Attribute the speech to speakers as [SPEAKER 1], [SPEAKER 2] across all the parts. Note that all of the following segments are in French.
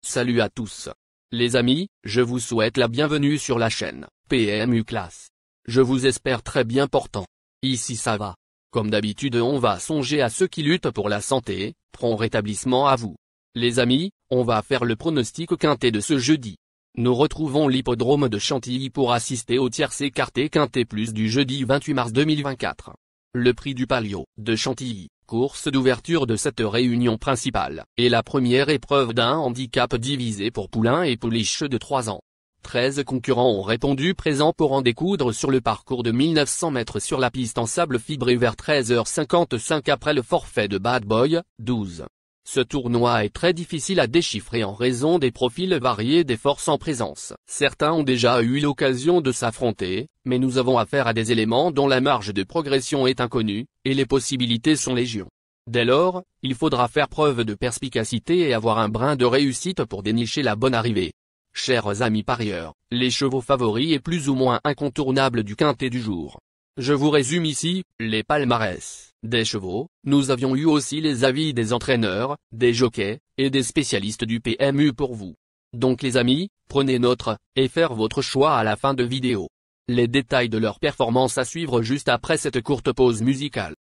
[SPEAKER 1] Salut à tous. Les amis, je vous souhaite la bienvenue sur la chaîne PMU Classe. Je vous espère très bien portant. Ici ça va. Comme d'habitude on va songer à ceux qui luttent pour la santé, prompt rétablissement à vous. Les amis, on va faire le pronostic quintet de ce jeudi. Nous retrouvons l'hippodrome de Chantilly pour assister au tiercé quartet quintet plus du jeudi 28 mars 2024. Le prix du Palio de Chantilly, course d'ouverture de cette réunion principale, est la première épreuve d'un handicap divisé pour poulains et pouliches de 3 ans. 13 concurrents ont répondu présents pour en découdre sur le parcours de 1900 mètres sur la piste en sable fibré vers 13h55 après le forfait de Bad Boy, 12. Ce tournoi est très difficile à déchiffrer en raison des profils variés des forces en présence. Certains ont déjà eu l'occasion de s'affronter, mais nous avons affaire à des éléments dont la marge de progression est inconnue, et les possibilités sont légion. Dès lors, il faudra faire preuve de perspicacité et avoir un brin de réussite pour dénicher la bonne arrivée. Chers amis parieurs, les chevaux favoris et plus ou moins incontournables du quintet du jour. Je vous résume ici, les palmarès des chevaux. Nous avions eu aussi les avis des entraîneurs, des jockeys, et des spécialistes du PMU pour vous. Donc les amis, prenez note, et faire votre choix à la fin de vidéo. Les détails de leur performance à suivre juste après cette courte pause musicale.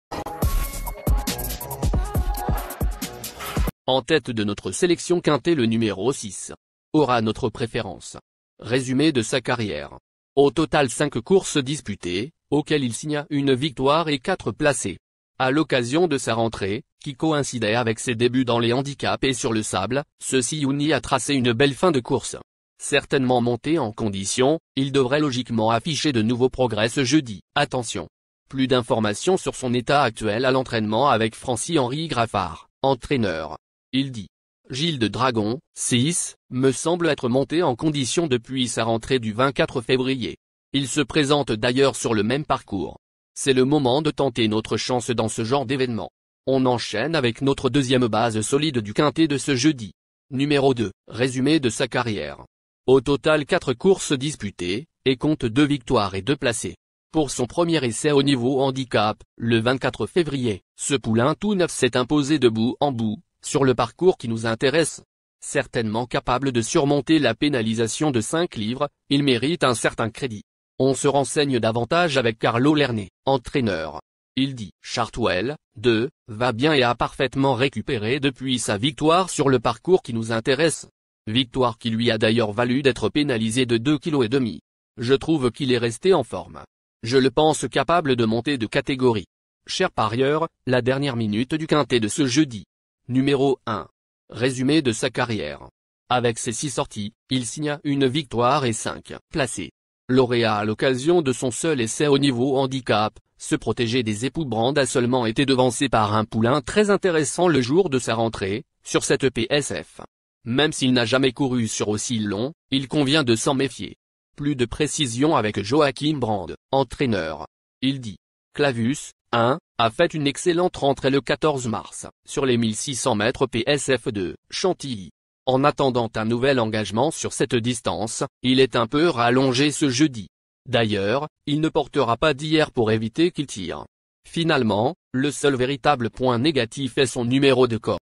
[SPEAKER 1] En tête de notre sélection quintet le numéro 6. Aura notre préférence. Résumé de sa carrière. Au total 5 courses disputées, auxquelles il signa une victoire et 4 placés. À l'occasion de sa rentrée, qui coïncidait avec ses débuts dans les handicaps et sur le sable, ce Siouni a tracé une belle fin de course. Certainement monté en condition, il devrait logiquement afficher de nouveaux progrès ce jeudi. Attention. Plus d'informations sur son état actuel à l'entraînement avec Francis-Henri Graffard, entraîneur. Il dit. Gilles de Dragon, 6, me semble être monté en condition depuis sa rentrée du 24 février. Il se présente d'ailleurs sur le même parcours. C'est le moment de tenter notre chance dans ce genre d'événement. On enchaîne avec notre deuxième base solide du quintet de ce jeudi. Numéro 2, résumé de sa carrière. Au total 4 courses disputées, et compte 2 victoires et 2 placés. Pour son premier essai au niveau handicap, le 24 février, ce poulain tout neuf s'est imposé de bout en bout, sur le parcours qui nous intéresse. Certainement capable de surmonter la pénalisation de 5 livres, il mérite un certain crédit. On se renseigne davantage avec Carlo Lernet, entraîneur. Il dit « Chartwell, 2, va bien et a parfaitement récupéré depuis sa victoire sur le parcours qui nous intéresse. Victoire qui lui a d'ailleurs valu d'être pénalisé de 2,5 kg. Je trouve qu'il est resté en forme. Je le pense capable de monter de catégorie. Cher parieur, la dernière minute du quintet de ce jeudi. Numéro 1. Résumé de sa carrière. Avec ses 6 sorties, il signa une victoire et 5 placés. Lauréat à l'occasion de son seul essai au niveau handicap, ce protégé des époux Brand a seulement été devancé par un poulain très intéressant le jour de sa rentrée, sur cette PSF. Même s'il n'a jamais couru sur aussi long, il convient de s'en méfier. Plus de précision avec Joachim Brand, entraîneur. Il dit. Clavus, 1, a fait une excellente rentrée le 14 mars, sur les 1600 mètres PSF de Chantilly. En attendant un nouvel engagement sur cette distance, il est un peu rallongé ce jeudi. D'ailleurs, il ne portera pas d'hier pour éviter qu'il tire. Finalement, le seul véritable point négatif est son numéro de corps.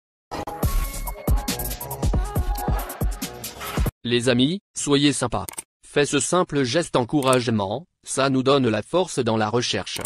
[SPEAKER 1] Les amis, soyez sympas. Faites ce simple geste encouragement, ça nous donne la force dans la recherche.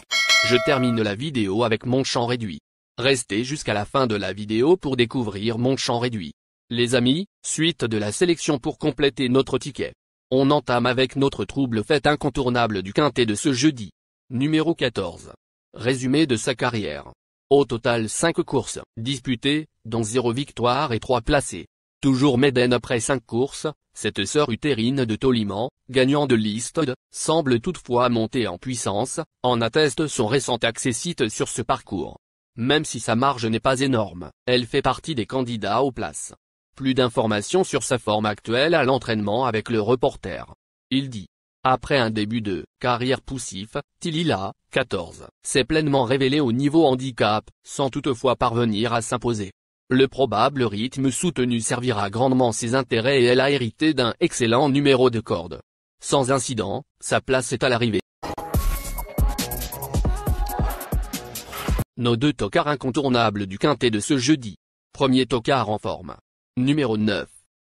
[SPEAKER 1] Je termine la vidéo avec mon champ réduit. Restez jusqu'à la fin de la vidéo pour découvrir mon champ réduit. Les amis, suite de la sélection pour compléter notre ticket. On entame avec notre trouble fête incontournable du quintet de ce jeudi. Numéro 14. Résumé de sa carrière. Au total 5 courses disputées, dont 0 victoire et 3 placés. Toujours Médène après 5 courses, cette sœur utérine de Toliman, gagnant de l'Eastwood, semble toutefois monter en puissance, en atteste son récent accessite sur ce parcours. Même si sa marge n'est pas énorme, elle fait partie des candidats aux places. Plus d'informations sur sa forme actuelle à l'entraînement avec le reporter. Il dit. Après un début de carrière poussif, Tilila, 14, s'est pleinement révélé au niveau handicap, sans toutefois parvenir à s'imposer. Le probable rythme soutenu servira grandement ses intérêts et elle a hérité d'un excellent numéro de corde. Sans incident, sa place est à l'arrivée. Nos deux tocards incontournables du quintet de ce jeudi. Premier tocard en forme. Numéro 9.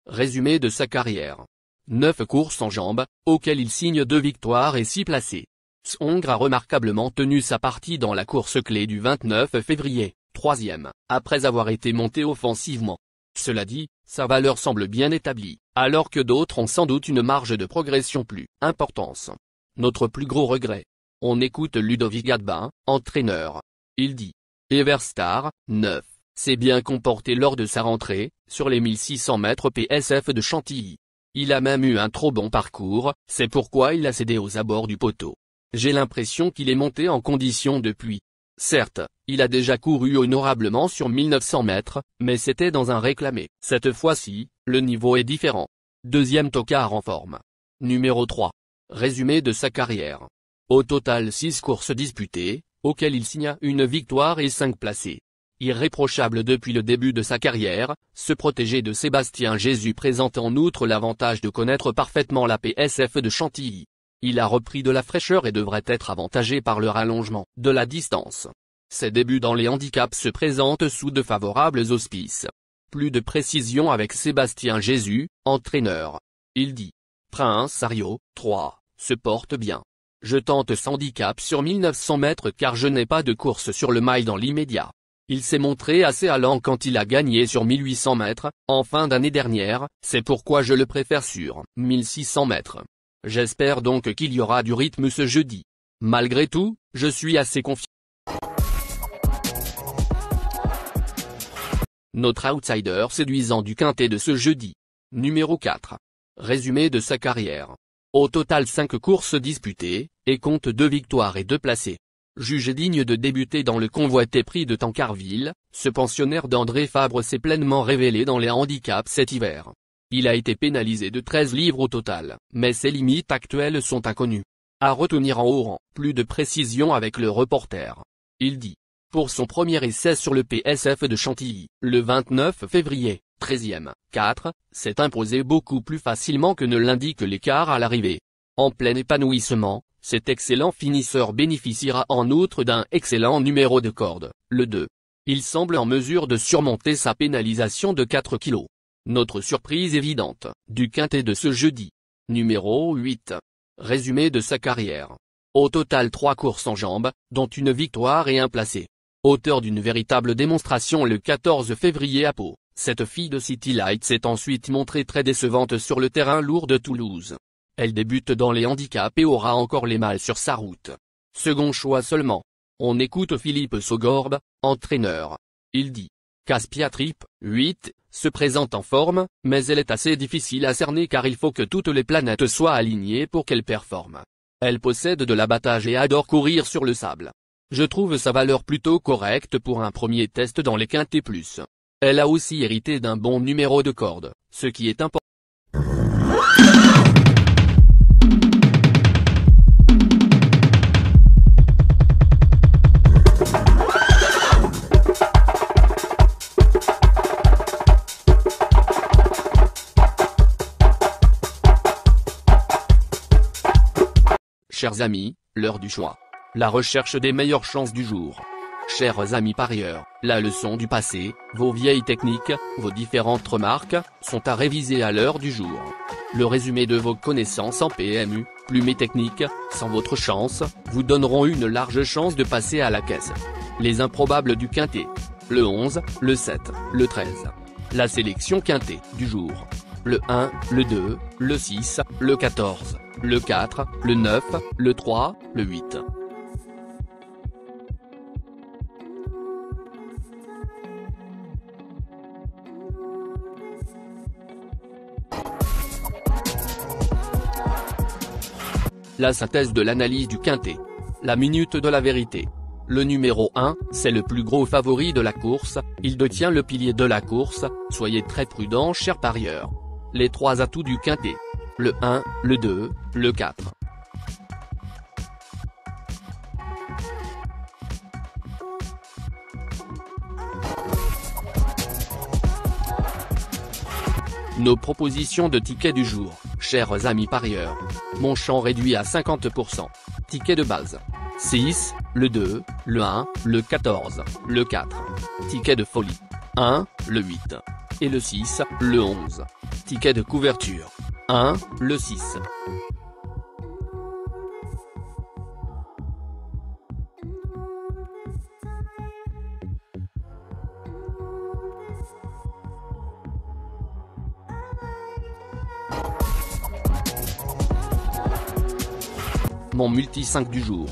[SPEAKER 1] Résumé de sa carrière. 9 courses en jambes, auxquelles il signe 2 victoires et 6 placés. Tsonga a remarquablement tenu sa partie dans la course clé du 29 février, 3e, après avoir été monté offensivement. Cela dit, sa valeur semble bien établie, alors que d'autres ont sans doute une marge de progression plus importante. Notre plus gros regret. On écoute Ludovic Gadbin, entraîneur. Il dit. Everstar, 9, s'est bien comporté lors de sa rentrée, sur les 1600 mètres PSF de Chantilly. Il a même eu un trop bon parcours, c'est pourquoi il a cédé aux abords du poteau. J'ai l'impression qu'il est monté en condition depuis. Certes, il a déjà couru honorablement sur 1900 mètres, mais c'était dans un réclamé. Cette fois-ci, le niveau est différent. Deuxième tocard en forme. Numéro 3. Résumé de sa carrière. Au total 6 courses disputées, auxquelles il signa une victoire et 5 placés. Irréprochable depuis le début de sa carrière, ce protégé de Sébastien Jésus présente en outre l'avantage de connaître parfaitement la PSF de Chantilly. Il a repris de la fraîcheur et devrait être avantagé par le rallongement de la distance. Ses débuts dans les handicaps se présentent sous de favorables auspices. Plus de précision avec Sébastien Jésus, entraîneur. Il dit. Prince Ario, 3, se porte bien. Je tente ce handicap sur 1900 mètres car je n'ai pas de course sur le mail dans l'immédiat. Il s'est montré assez allant quand il a gagné sur 1800 mètres, en fin d'année dernière, c'est pourquoi je le préfère sur 1600 mètres. J'espère donc qu'il y aura du rythme ce jeudi. Malgré tout, je suis assez confiant. Notre outsider séduisant du quintet de ce jeudi. Numéro 4. Résumé de sa carrière. Au total 5 courses disputées, et compte 2 victoires et 2 placés. Jugé digne de débuter dans le convoité prix de Tancarville, ce pensionnaire d'André Fabre s'est pleinement révélé dans les handicaps cet hiver. Il a été pénalisé de 13 livres au total, mais ses limites actuelles sont inconnues. À retenir en haut rang, plus de précision avec le reporter. Il dit. Pour son premier essai sur le PSF de Chantilly, le 29 février, 13e, 4, s'est imposé beaucoup plus facilement que ne l'indique l'écart à l'arrivée. En plein épanouissement, cet excellent finisseur bénéficiera en outre d'un excellent numéro de corde, le 2. Il semble en mesure de surmonter sa pénalisation de 4 kg. Notre surprise évidente, du quintet de ce jeudi. Numéro 8. Résumé de sa carrière. Au total 3 courses en jambes, dont une victoire et un placé. Auteur d'une véritable démonstration le 14 février à Pau, cette fille de City Light s'est ensuite montrée très décevante sur le terrain lourd de Toulouse. Elle débute dans les handicaps et aura encore les mâles sur sa route. Second choix seulement. On écoute Philippe Sogorbe, entraîneur. Il dit. Caspia Trip, 8, se présente en forme, mais elle est assez difficile à cerner car il faut que toutes les planètes soient alignées pour qu'elle performe. Elle possède de l'abattage et adore courir sur le sable. Je trouve sa valeur plutôt correcte pour un premier test dans les quintets plus. Elle a aussi hérité d'un bon numéro de corde, ce qui est important. Chers amis, l'heure du choix. La recherche des meilleures chances du jour. Chers amis parieurs, la leçon du passé, vos vieilles techniques, vos différentes remarques, sont à réviser à l'heure du jour. Le résumé de vos connaissances en PMU, plumes et techniques, sans votre chance, vous donneront une large chance de passer à la caisse. Les improbables du quintet. Le 11, le 7, le 13. La sélection quintet du jour. Le 1, le 2, le 6, le 14, le 4, le 9, le 3, le 8. La synthèse de l'analyse du quintet. La minute de la vérité. Le numéro 1, c'est le plus gros favori de la course, il détient le pilier de la course, soyez très prudents chers parieurs. Les 3 atouts du quintet. Le 1, le 2, le 4. Nos propositions de tickets du jour, chers amis parieurs. Mon champ réduit à 50%. Ticket de base. 6, le 2, le 1, le 14, le 4. Ticket de folie. 1, le 8. Et le 6, le 11. Ticket de couverture. 1, le 6. Mon multi 5 du jour.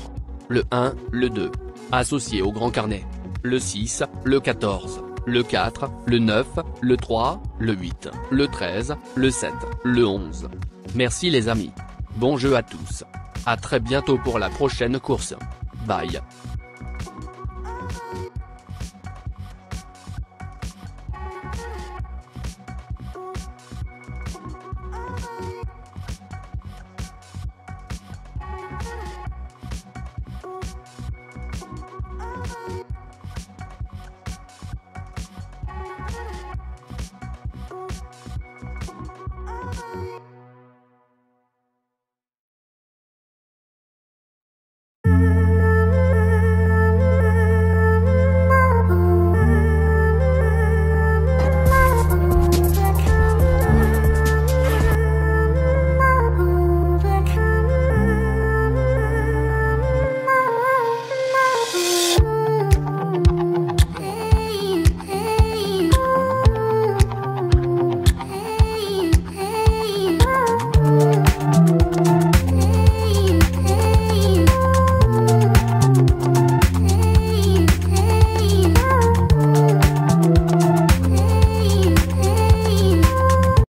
[SPEAKER 1] Le 1, le 2. Associé au grand carnet. Le 6, le 14, le 4, le 9, le 3, le 8, le 13, le 7, le 11. Merci les amis. Bon jeu à tous. À très bientôt pour la prochaine course. Bye.